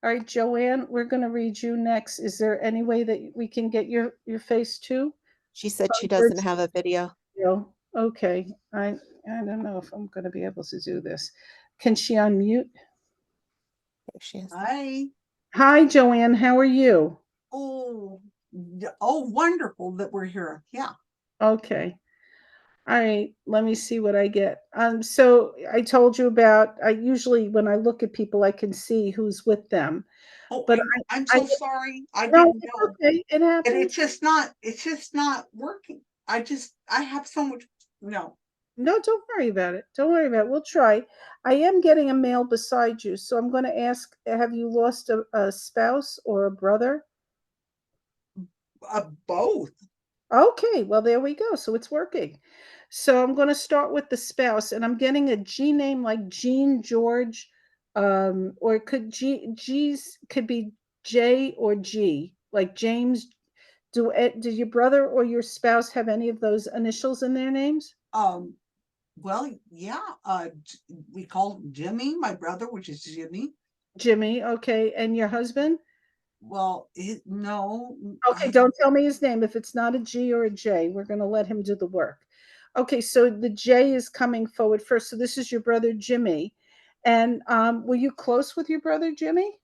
All right, Joanne, we're going to read you next. Is there any way that we can get your face too? She said she Or doesn't have a video. video? Okay. I don't know if I'm going to be able to do this. Can she unmute? There she is. Hi. Hi, Joanne. How are you? Oh, wonderful that we're here. Yeah. Okay. All right. Let me see what I get. So I told you about. I usually, when I look at people, I can see who's with them. Oh, But I'm I so sorry. I no, didn't it's know. okay. It And happens. it's just not working. I have so much. No. No, don't worry about it. Don't worry about it. We'll try. I am getting a male beside you, so I'm going to ask, have you lost a spouse or a brother? Both. Okay, well, there we go. So it's working. So I'm going to start with the spouse, and I'm getting a G name like Jean, George, or it could G's could be J or G, like James. Do your brother or your spouse have any of those initials in their names? Well, yeah. We call Jimmy my brother, which is Jimmy. Jimmy, okay, and your husband? Well, no. Okay, don't tell me his name. If it's not a G or a J, we're going to let him do the work. Okay, so the J is coming forward first. So this is your brother Jimmy. And were you close with your brother Jimmy?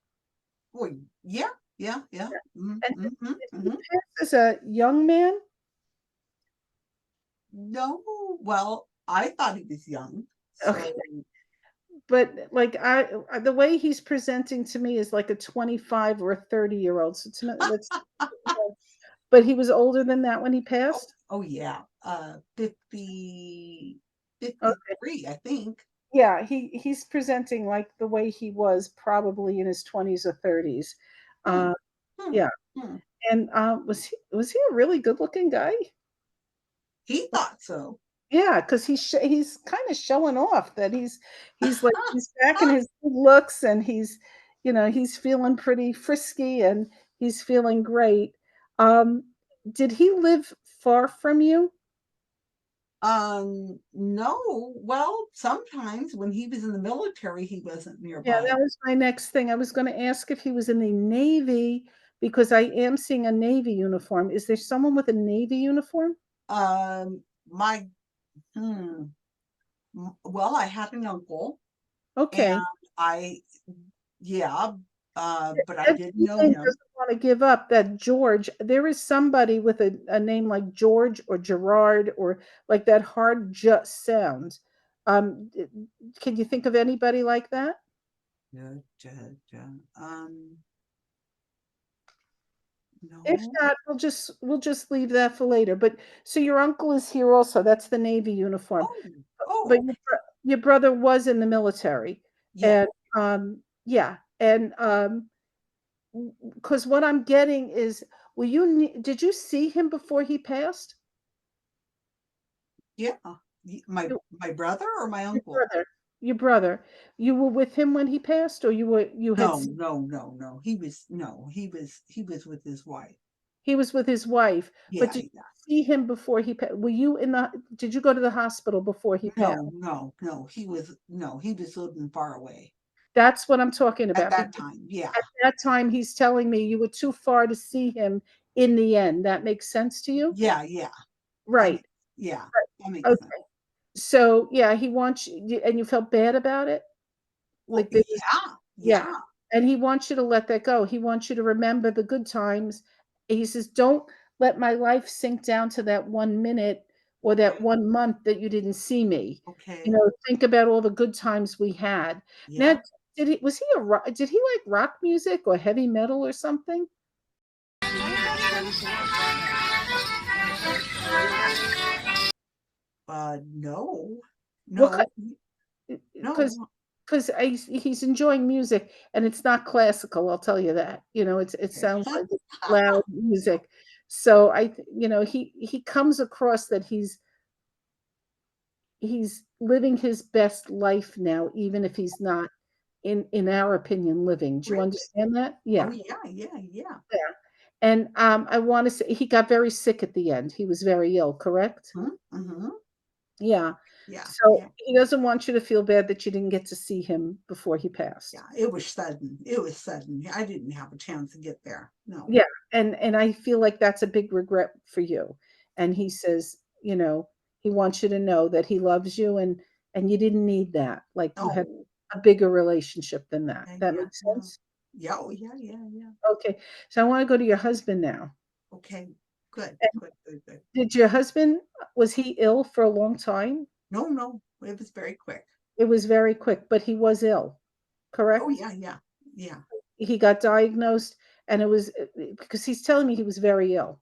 Well, yeah, yeah, yeah. And Mm-hmm, did he mm-hmm. pass as a young man? No, well, I thought he was young. Okay, So, but like the way he's presenting to me is like a 25 or a 30-year-old. So to me, that's but he was older than that when he passed? oh yeah, 50, Okay. 53, I think. Yeah, he's presenting like the way he was probably in his 20s or 30s. Hmm, Uh, hmm, yeah, hmm. and was he a really good looking guy? He thought so. Yeah, because he's kind of showing off that he's like he's back in his good looks, and he's feeling pretty frisky, and he's feeling great. Um, did he live far from you? No, well, sometimes when he was in the military, he wasn't Yeah, nearby. that was my next thing. I was going to ask if he was in the Navy because I am seeing a Navy uniform. Is there someone with a Navy uniform? My, hmm, well, I had an uncle, and Okay. I, yeah, but I That didn't G know name him. doesn't want to give up that George. There is somebody with a name like George or Gerard or like that hard just sound. Um, can you think of anybody like that? Ja, ja, ja. If No. not, we'll just leave that for later. But so your uncle is here also. That's the Navy uniform. Oh, But oh, your brother was in the military, yeah. and yeah, and because what I'm getting is, did you see him before he passed? Yeah. My You- brother or my Your uncle? brother, your brother, you were with him when he passed, or you had No, seen, no, no, no. He was with his wife. he was with his wife, but Yeah, did you yeah. see him before he passed? Did you go to the hospital before he passed? No, no, no. He was living far away That's what I'm talking at about. that Because time. Yeah. at that time, he's telling me you were too far to see him in the end. That makes sense to you? Yeah, yeah. That Right. makes yeah. That makes sense. Okay. So, yeah, he wants you, and you felt bad about it? Well, Like, there was, yeah, yeah, yeah. and he wants you to let that go. He wants you to remember the good times. He says, "Don't let my life sink down to that 1 minute or that 1 month that you didn't see me. Okay. Think about all the good times we had." Now, Yeah. did he like rock music or heavy metal or something? No. What No. because No. because he's enjoying music and it's not classical, I'll tell you that. It Okay. sounds like it's loud music. So he comes across that he's living his best life now, even if he's not in our opinion living. Do you Really? understand that? Oh, Yeah. yeah, yeah, yeah. Yeah. And I want to say he got very sick at the end. He was very ill, correct? Mhm, mhm. Yeah. Yeah, So yeah, he doesn't want you to feel bad that you didn't get to see him before he passed. yeah. It was sudden. It was sudden. I didn't have a chance to get there. No. Yeah, and I feel like that's a big regret for you. And he says, he wants you to know that he loves you and you didn't need that. Like you had Oh, a bigger relationship than that. yeah, That yeah, makes yeah. sense? Yeah, oh, yeah, yeah, yeah. Okay. So I want to go to your husband now. Okay, good, And good, good, good. did your husband was he ill for a long time? No, no, it was very quick. It was very quick, but he was ill, Oh, correct? yeah, yeah, yeah. He got diagnosed and it was because he's telling me he was very ill.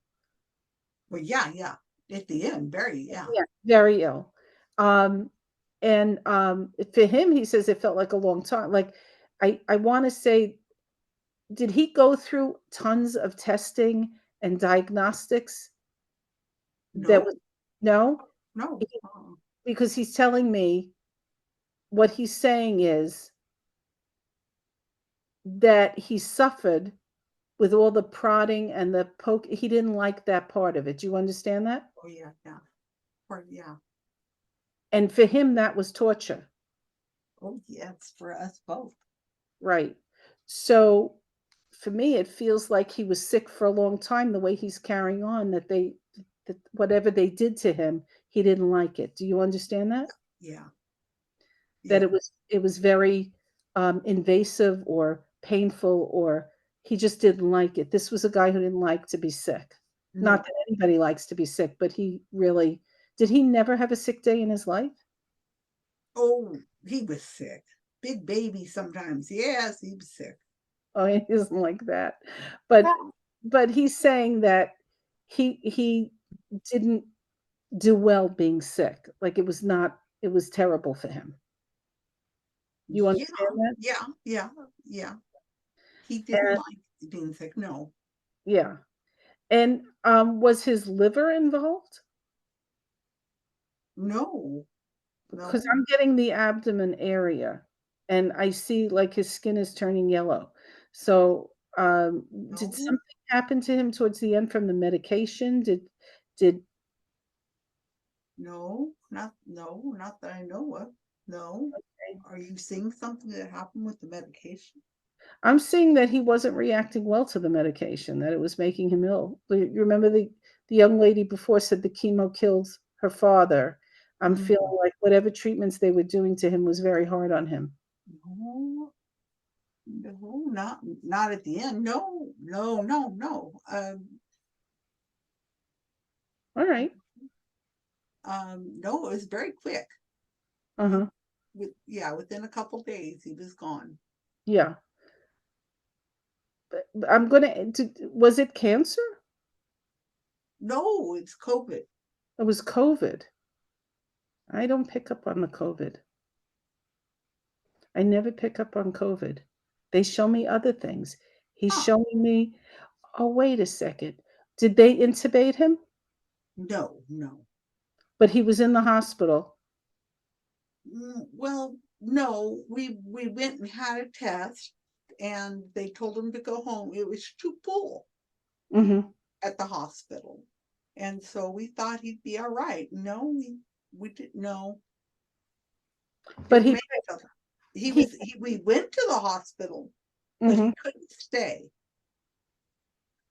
Well, yeah, yeah. At the end, very, yeah. Yeah, very ill. Um, and for him, he says it felt like a long time. Like I want to say, did he go through tons of testing and diagnostics? That No, was no, no. He- because he's telling me what he's saying is that he suffered with all the prodding and the poke. He didn't like that part of it. Do you understand that? Oh, yeah, yeah. Or, yeah. And for him, that was torture. Oh, yes, for us both. Right. So for me, it feels like he was sick for a long time, the way he's carrying on, that whatever they did to him, he didn't like it. Do you understand that? Yeah, That yeah. it was very invasive or painful, or he just didn't like it. This was a guy who didn't like to be sick. Not No. that anybody likes to be sick, but he really did. He never have a sick day in his life? Oh, he was sick. Big baby sometimes. Yes, he was sick. Oh, he isn't like that. But he's saying that he didn't do well being sick. Like it was terrible for him. You Yeah, understand that? yeah, yeah, yeah. He didn't And like being sick. No, yeah. And was his liver involved? no, Because no, I'm getting the abdomen area and I see like his skin is turning yellow. So did no, something happen to him towards the end from the medication? Did not that I know of. No. Are you seeing something that happened with the medication? I'm seeing that he wasn't reacting well to the medication, that it was making him ill. You remember the young lady before said the chemo killed her father. I'm Mm, feeling like whatever treatments they were doing to him was very hard on him. no, no, not at the end. No, no, no, no. All right. No, it was very quick. He, Uh-huh. yeah, within a couple days he was gone. Yeah. But I'm gonna was it cancer? No, it's COVID. It was COVID. I don't pick up on the COVID. I never pick up on COVID. They show me other things. He's Huh? showing me, oh, wait a second. Did they intubate him? No, no. But he was in the hospital. Well, no, we went and had a test and they told him to go home. It was too full Mhm. at the hospital. And so we thought he'd be all right. No, we didn't know. But Didn't make it till he we went to the hospital, but he mhm, couldn't stay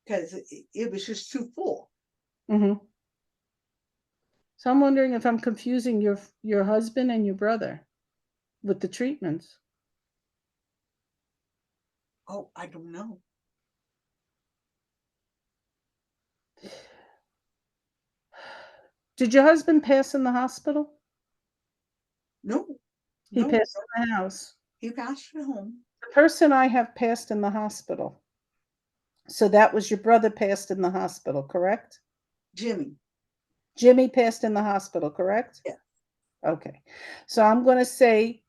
because it was just too full. mhm. So I'm wondering if I'm confusing your husband and your brother with the treatments. Oh, I don't know. Did your husband pass in the hospital? No, He no, passed no. in the house. He passed it home. The person I have passed in the hospital. So that was your brother passed in the hospital, correct? Jimmy. Jimmy passed in the hospital, correct? Yeah. Okay. So I'm going to say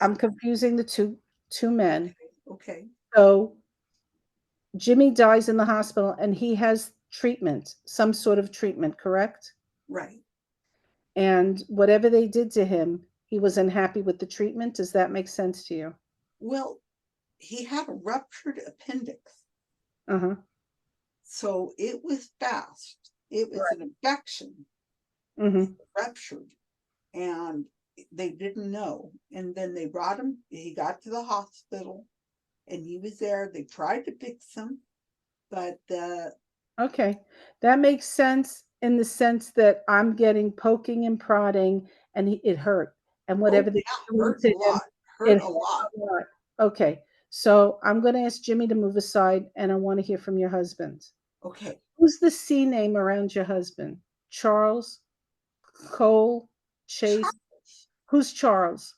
I'm confusing the two men. Okay. Okay. So Jimmy dies in the hospital and he has treatment, some sort of treatment, correct? Right. And whatever they did to him, he was unhappy with the treatment. Does that make sense to you? Well, he had a ruptured appendix. Uh-huh. So it was fast. It was an infection. It Mhm. ruptured. and they didn't know. And then they brought him, he got to the hospital and he was there. They tried to fix him, but Okay. That makes sense in the sense that I'm getting poking and prodding and it hurt. And oh whatever they yeah, were doing hurt to a him, lot, it hurt a lot. hurt a lot. Okay. So I'm going to ask Jimmy to move aside and I want to hear from your husband. Okay, Who's the C name around your husband? Charles, Cole, Chase. Charles, Who's Charles?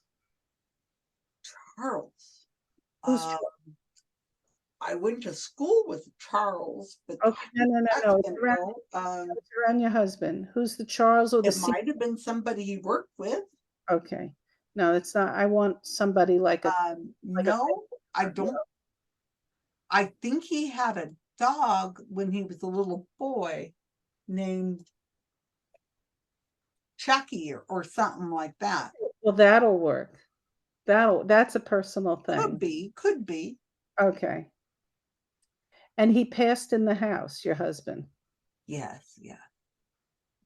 Charles. Who's Uh, I went to school with Charles, but Okay, that's no. It's been around, old. it's around your husband. Who's the Charles or the It C? might have been somebody he worked with. Okay. No, it's not. I want somebody like a No, I don't. I think he had a dog when he was a little boy named Chucky or something like that. well, that'll work. That's a personal Could thing. be, could be. Okay. And he passed in the house, your husband. Yes, yeah,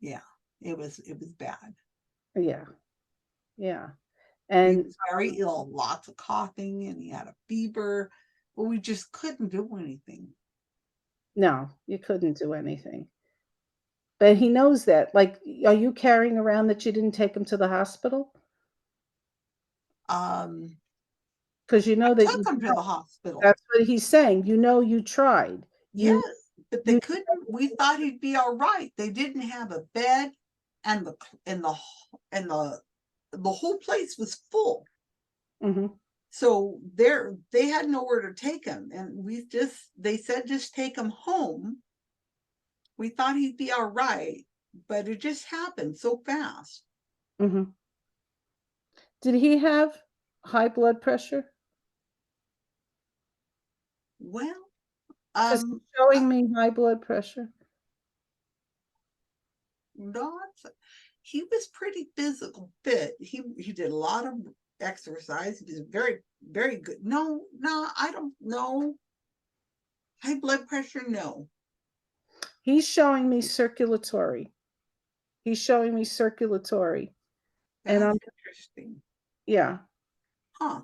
yeah. It was bad. Yeah. Yeah. He And was very ill, lots of coughing, and he had a fever, but we just couldn't do anything. no, you couldn't do anything. But he knows that. Like, are you carrying around that you didn't take him to the hospital? Um, Because you know that took you him to tried. the hospital. That's what he's saying. You know you tried. Yes, You but they you couldn't. We thought he'd be all right. They didn't have a bed, and the whole place was full. Mhm. So they had nowhere to take him, and they said just take him home. We thought he'd be all right, but it just happened so fast. Mhm. Did he have high blood pressure? Well, Because um, he's showing me high blood pressure. not he was pretty physical fit. He did a lot of exercise. He was very, very good. No, no, I don't know. High blood pressure, no. He's showing me circulatory. He's showing me circulatory. And That's interesting. yeah, Huh.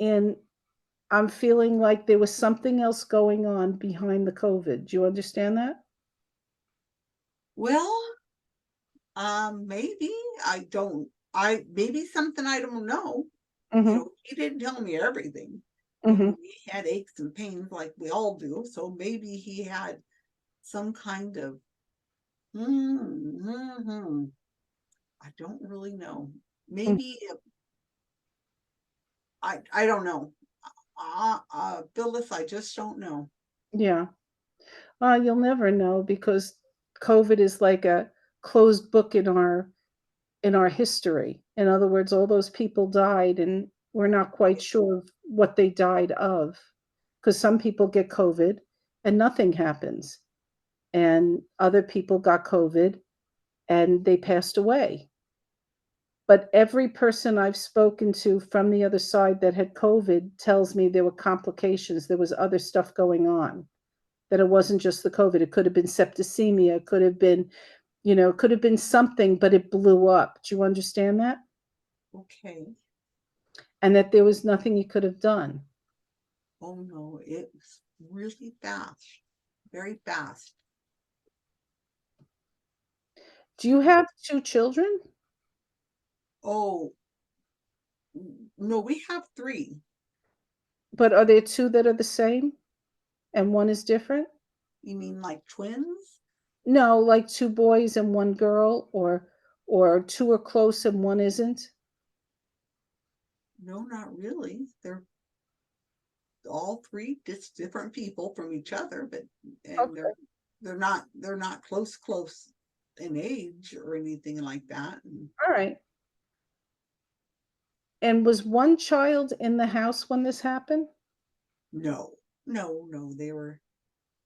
and I'm feeling like there was something else going on behind the COVID. Do you understand that? Well, maybe I don't. I maybe something I don't know. Mhm. He didn't tell me everything. Mhm. He had aches and pains like we all do. So maybe he had some kind of. Hmm. I don't really know. Mm. Maybe I don't know. Phyllis, I just don't know. Yeah. You'll never know because COVID is like a closed book in our history. In other words, all those people died and we're not quite sure of what they died of. Because some people get COVID and nothing happens. And other people got COVID and they passed away. But every person I've spoken to from the other side that had COVID tells me there were complications. There was other stuff going on, that it wasn't just the COVID. It could have been septicemia, it could have been, it could have been something, but it blew up. Do you understand that? Okay. And that there was nothing you could have done. Oh no, it was really fast, very fast. Do you have two children? Oh no, we have three. But are there two that are the same and one is different? You mean like twins? No, like two boys and one girl, or two are close and one isn't? No, not really. They're all three just different people from each other, but and Okay. they're not close in age or anything like that. And All right. And was one child in the house when this happened? no, no, they were.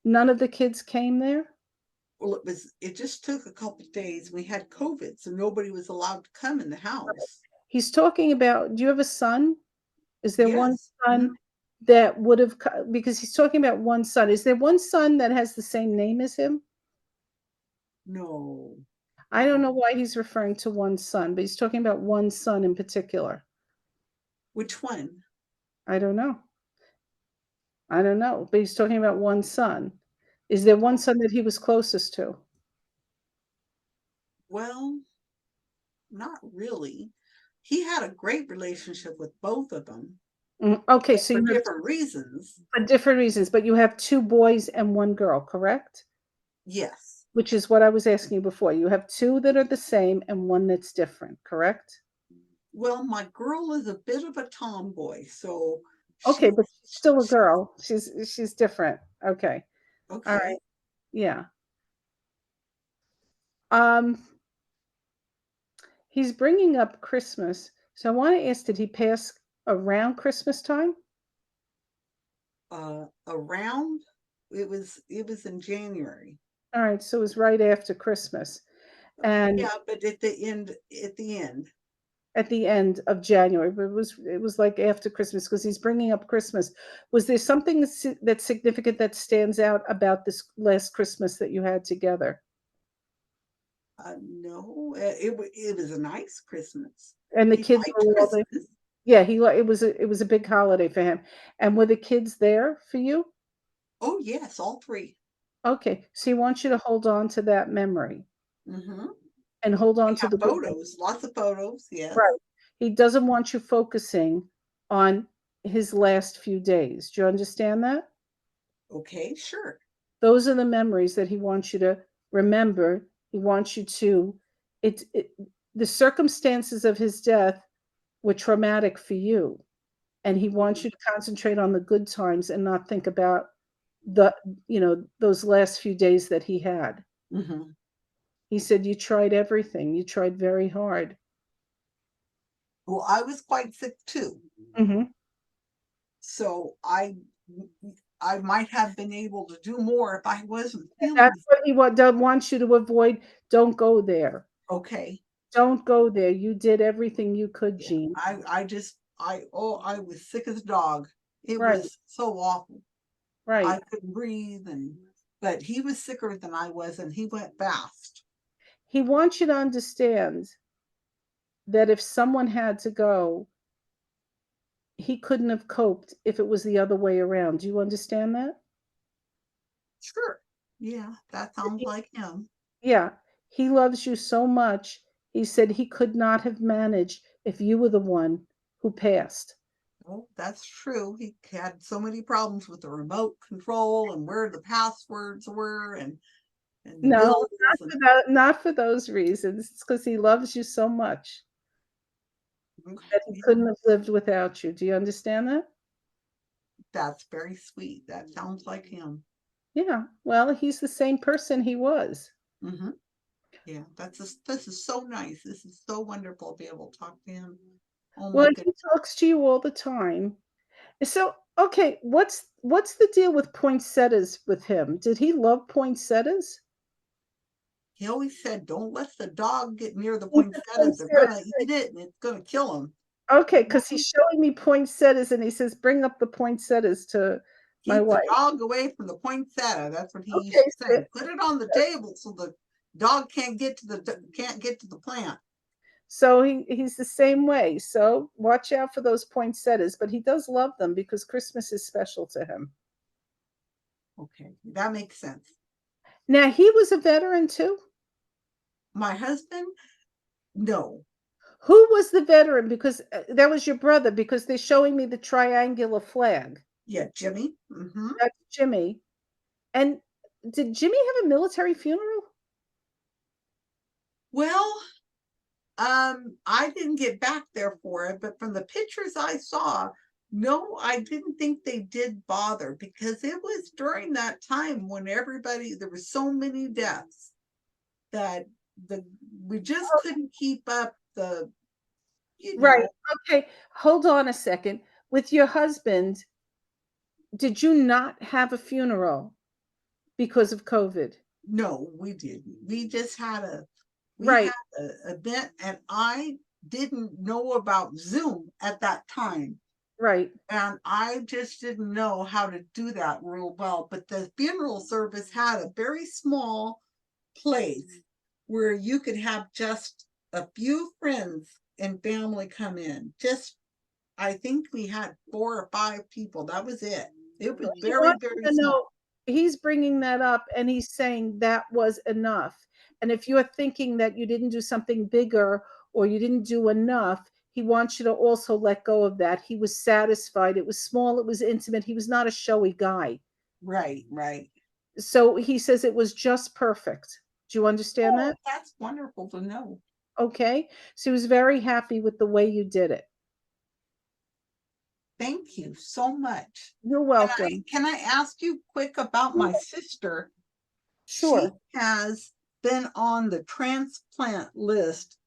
None of the kids came there? Well, it just took a couple days. We had COVID, so nobody was allowed to come in the house. He's talking about, do you have a son? Is there one Yes. son that would have, because he's talking about one son. Is there one son that has the same name as him? No. I don't know why he's referring to one son, but he's talking about one son in particular. Which one? I don't know. I don't know, but he's talking about one son. Is there one son that he was closest to? Well, not really. He had a great relationship with both of them Okay, but so for you have different reasons. for different reasons, but you have 2 boys and 1 girl, correct? Yes. Which is what I was asking you before. You have 2 that are the same and 1 that's different, correct? Well, my girl is a bit of a tomboy, so Okay, she's but she's still a girl. She's different. Okay. All okay. right. Yeah. Um, he's bringing up Christmas. So I want to ask, did he pass around Christmas time? Around it was in January. All right, so it was right after Christmas. And Yeah, but at the end, at the end of January, but it was like after Christmas because he's bringing up Christmas. Was there something that's significant that stands out about this last Christmas that you had together? no, it was a nice Christmas. And the He kids liked were all there. Christmas. Yeah, it was a big holiday for him. And were the kids there for you? Oh yes, all three. Okay, so he wants you to hold on to that memory Mm-hmm. and hold on We to have the good ones. photos, lots of photos. Yes. Right. He doesn't want you focusing on his last few days. Do you understand that? Okay, sure. Those are the memories that he wants you to remember. He wants you to it the circumstances of his death were traumatic for you, and he wants you to concentrate on the good times and not think about the those last few days that he had. Mm-hmm. He said you tried everything. You tried very hard. Well, I was quite sick too, Mhm. so I might have been able to do more if I wasn't feeling That's what he wants you to avoid. Don't go there. okay. Don't go there. You did everything you could, Yeah, Jean. I was sick as a dog. It Right, was so awful. I right. couldn't breathe, but he was sicker than I was, and he went fast. He wants you to understand that if someone had to go, he couldn't have coped if it was the other way around. Do you understand that? Sure. Yeah, that sounds He- like him. Yeah. He loves you so much. He said he could not have managed if you were the one who passed. Oh, that's true. He had so many problems with the remote control and where the passwords were and the No, bills and not for those reasons. It's because he loves you so much that he yeah, couldn't have lived without you. Do you understand that? that's very sweet. That sounds like him. Yeah. Well, he's the same person he was. Hmm. Yeah, this is so nice. This is so wonderful to be able to talk to him. Oh my Well, goodness. he talks to you all the time. So, okay, what's the deal with poinsettias with him? Did he love poinsettias? He always said, "Don't let the dog get near the He said poinsettias. They're poinsettias. gonna eat it, and it's gonna kill him." Okay, because he's showing me poinsettias, and he says, "Bring up the poinsettias to my Keep the wife." dog away from the poinsettia. That's what he used Okay, to say. Put it on the table so the dog can't get to the plant. so he's the same way. So watch out for those poinsettias, but he does love them because Christmas is special to him. Okay, that makes sense. Now he was a veteran too. My husband, no. Who was the veteran? Because that was your brother. Because they're showing me the triangular flag. Yeah, Jimmy. Hmm. That's Jimmy. And did Jimmy have a military funeral? Well, I didn't get back there for it, but from the pictures I saw, no, I didn't think they did bother because it was during that time when there were so many deaths that the we just couldn't keep up the, you Right. know, Okay. Hold on a second. With your husband, did you not have a funeral because of COVID? no, we didn't. We Right. had a event and I didn't know about Zoom at that time. Right. And I just didn't know how to do that real well. But the funeral service had a very small place where you could have just a few friends and family come in. Just, I think we had 4 or 5 people. That was it. It was He very, wants very you to small. know he's bringing that up and he's saying that was enough. And if you're thinking that you didn't do something bigger or you didn't do enough, he wants you to also let go of that. He was satisfied. It was small, it was intimate. He was not a showy guy. Right, right. So he says it was just perfect. Do you understand Oh, that? that's wonderful to know. Okay. So he was very happy with the way you did it. Thank you so much. You're Can welcome. can I ask you quick about my sister? She Sure. has been on the transplant list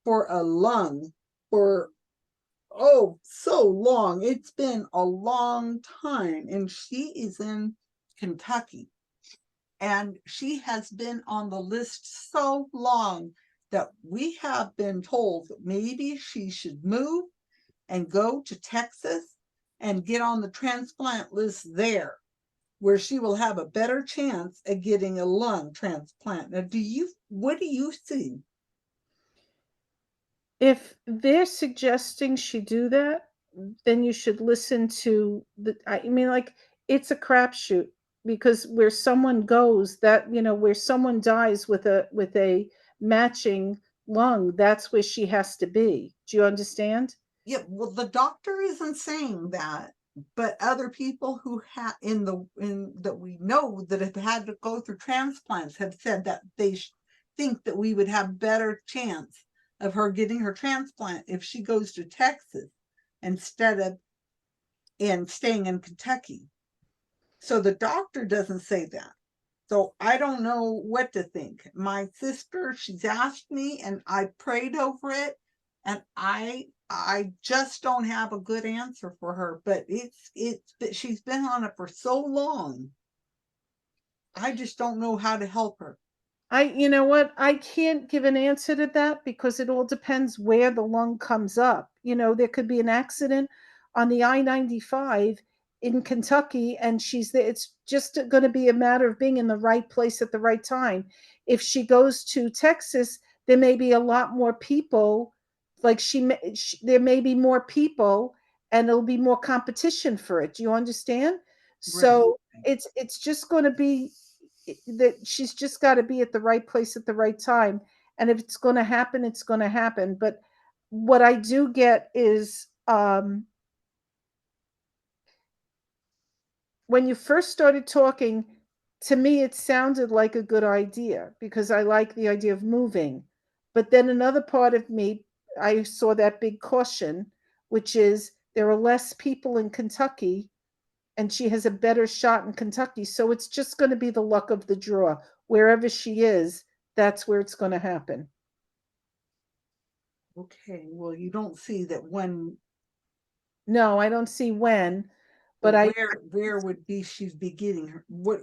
for a lung for, oh, so long. It's been a long time, and she is in Kentucky. And she has been on the list so long that we have been told that maybe she should move and go to Texas and get on the transplant list there, where she will have a better chance at getting a lung transplant. Now, what do you see? If they're suggesting she do that, then you should listen to the, I mean, like, it's a crapshoot because where someone goes, that, where someone dies with a matching lung, that's where she has to be. Do you understand? Yeah, well, the doctor isn't saying that, but other people who have in that we know that have had to go through transplants have said that they think that we would have better chance of her getting her transplant if she goes to Texas instead of in staying in Kentucky. So the doctor doesn't say that. So I don't know what to think. My sister, she's asked me and I prayed over it, and I just don't have a good answer for her, but but she's been on it for so long. I just don't know how to help her. You know what? I can't give an answer to that because it all depends where the lung comes up. There could be an accident on the I-95 in Kentucky and she's there. It's just going to be a matter of being in the right place at the right time. If she goes to Texas, there may be a lot more people. Like there may be more people and it'll be more competition for it. Do you understand? Right. So it's just going to be that she's just got to be at the right place at the right time, and if it's going to happen, it's going to happen. But what I do get is, when you first started talking to me, it sounded like a good idea because I like the idea of moving. But then another part of me, I saw that big caution, which is there are less people in Kentucky and she has a better shot in Kentucky. So it's just going to be the luck of the draw. Wherever she is, that's where it's going to happen. Okay. Well, you don't see that when, No, I don't see when, but but I where would be she'd be getting her what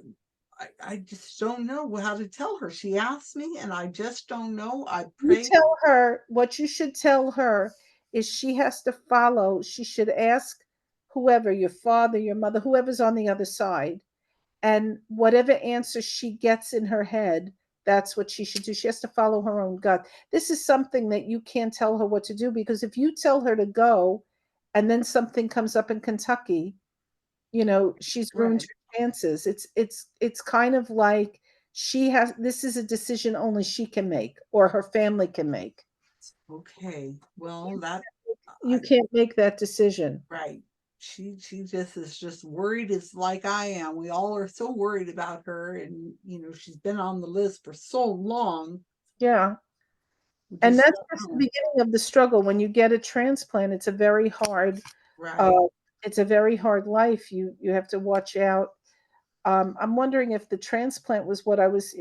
I just don't know how to tell her. She asked me and I just don't know. I you prayed. tell her what you should tell her is she has to follow. She should ask whoever, your father, your mother, whoever's on the other side, and whatever answer she gets in her head, that's what she should do. She has to follow her own gut. This is something that you can't tell her what to do because if you tell her to go and then something comes up in Kentucky, she's ruined Right. her chances. It's kind of like this is a decision only she can make or her family can make. Okay. Well, that You I can't make that decision. right. She just is just worried as like I am. We all are so worried about her, and she's been on the list for so long. Yeah. We And just that's don't just the know. beginning of the struggle. When you get a transplant, uh, Right. it's a very hard life. You have to watch out. I'm wondering if the transplant was what I was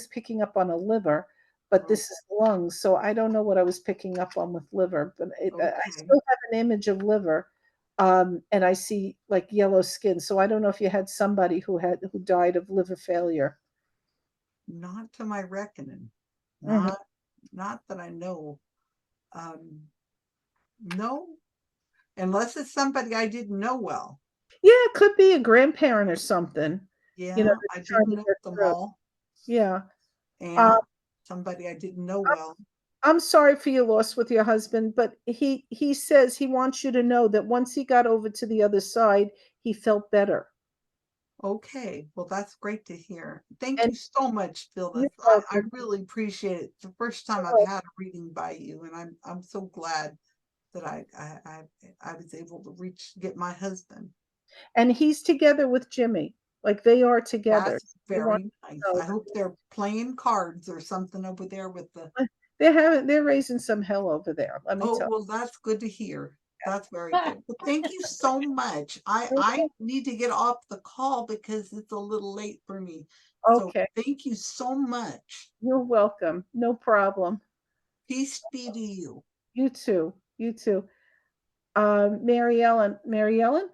picking up on a liver, but Oh, this is lungs, so I don't know what I was picking up on with liver. But I okay. still have an image of liver, and I see like yellow skin. So I don't know if you had somebody who died of liver failure. Not to my reckoning. Mhm. Not that I know. No, unless it's somebody I didn't know well. Yeah, it could be a grandparent or something. Yeah, I That's trying didn't to know get them through. all. Yeah. Uh, And somebody I didn't know well. I'm sorry for your loss with your husband, but he says he wants you to know that once he got over to the other side, he felt better. Okay, well, that's great to hear. Thank And you so much, you're Phyllis. I welcome. really appreciate it. It's the first time You're I've welcome. had a reading by you, and I'm so glad that I was able to get my husband. And he's together with Jimmy. Like they are together. That's He wants very nice. to know I hope they're playing cards or something over there with the. that they're raising some hell over there. Let me Oh, tell well, that's good to hear. That's very good. Well, thank you so much. you. I need to get off the call because it's a little late for me. So Okay. thank you so much. You're welcome. No problem. Peace be to you. You too. You too. Mary Ellen. Mary Ellen?